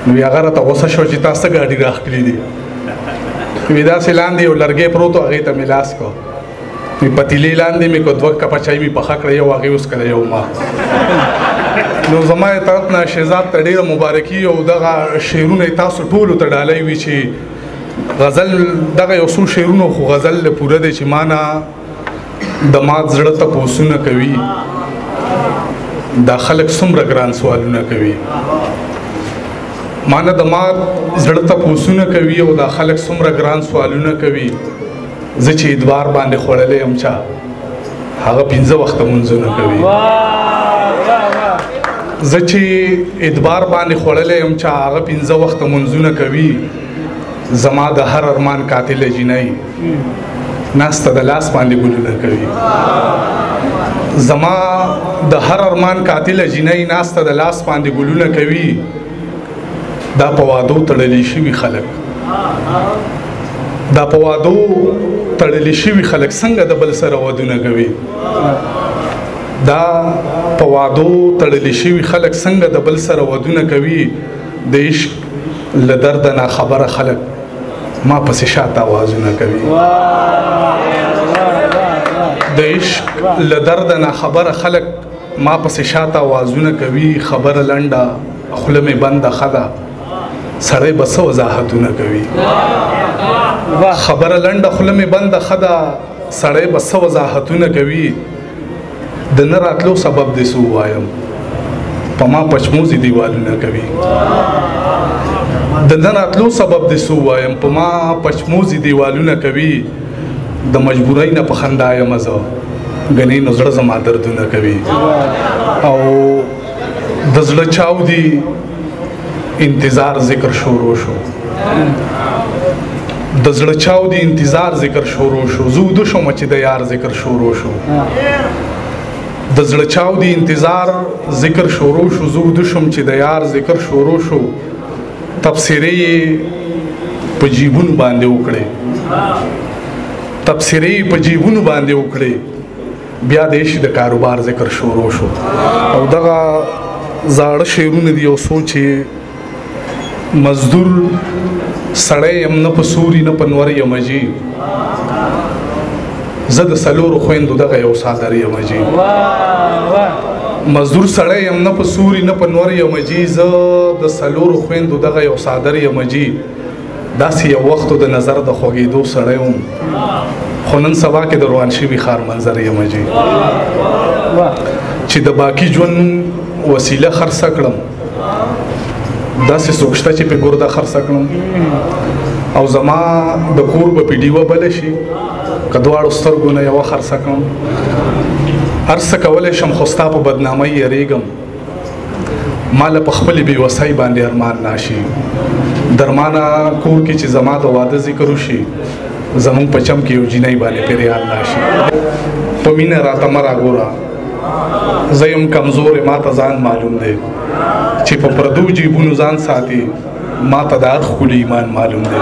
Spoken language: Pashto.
نو هغه راته غوسه شو چې تاسو ګاډي راخلي دي وی داسې لاندې یو لرګی پروت و هغې ته مې لاس کړ پتیلې لاندې مې کړ 2 کپه چای مې پخه کړه یو هغې اوس کړه یو ما نو زما یې طرف نه شهزاد ته ډېره مبارکي او دغه شعرونه تاسو ټولو ته ډالۍ وي چې غزل دغه یو څو شعرونه خو غزل پوره دی چې ما نه د ما زړه تپوسونه کوي دا خلک څومره ګران سوالونه کوي ما نه د ما زړه تپوسونه کوي او دا خلک څومره ګران سوالونه کوي زه چې ادوار باندې خوړلی یم چا هغه 15 وخته مونځونه کوي زه چې ادوار باندې خوړلی یم چا هغه 15 وخته مونځونه کوي زما د هر ارمان قاتل جنۍ ناسته د لاس باندې ګلونه کوي زما د هر ارمان قاتل جنۍ ناسته د لاس باندې ګلونه کوي دا په وادو تړلی شوي خلک دا په وادو تړلی شوي خلک څنګه د بل سره ودونه کوي دا په وادو تړلی شوي خلک څنګه د بل سره ودونه کوي د عشق له درده ناخبره خلک ما پسې شاته آوازونه کوي د عشق له درده ناخبره خلک ما پسې شاته آوازونه کوي خبره لنډه خوله مې بنده ښه ده سړی به څه وضاحتونه کوي خبره لنډه خوله مې بنده ښه ده سړی به څه وضاحتونه کوي د نه راتلو سبب دې څه ووایم په ما پچموزي دیوالونه کوي د نه راتلو سبب دې څه ووایم په ما پچموزي دیوالونه کوي د مجبورۍ نه په خندا یم زه ګنې نو زړه زما دردونه کوي او د زړه چاودي انتظار ذکر شروع شو د زړه چاودي انتظار ذکر شروع شو زه وده شوم چې د یار ذکر شروع شو د زړه چاودي انتظار ذکر شروع شو زه وده شوم چې د یار ذکر شروع شو تبصرې په جیبونو باندې وکړې تبصرې په جیبونو باندې وکړې بیا د عشق د کاروبار ذکر شروع شو او دغه زاړه شعرونه دي او سوچ مزدور سړی یم نه په سوري نه په نور یم جي زه د څلورو خویندو دغه یو څادر یم جي مزدور سړی یم نه په سوري نه په نور یم جي زه د څلورو خویندو دغه یو څادر یم جي داسې یو وخت د نظر د خوږېدو سړی وم خو نن سبا کې د روان شوي ښار منظر یم جي چې د باقي ژوند وسیله خرڅه کړم داسې څوک شته چې پې ګرده خرڅه کړم او زما د کور به پې ډیوه بله شي که دواړو سترګو نه یوه خرڅه کړم هر څه کولی شم خو ستا په بدنامۍ یریږم ما له په خپلې بېوسۍ باندې ارمان ناشي درمانه کور کې چې زما د واده ذکر وشي زمونږ په چم کې یو جینۍ باندې پریان ناشي په مینه راته مه راګوره زه یم کمزور ما ته ځان معلوم دی چې په پردو جیبونو ځان ساتي ما ته د هر ښکلي ایمان معلوم دی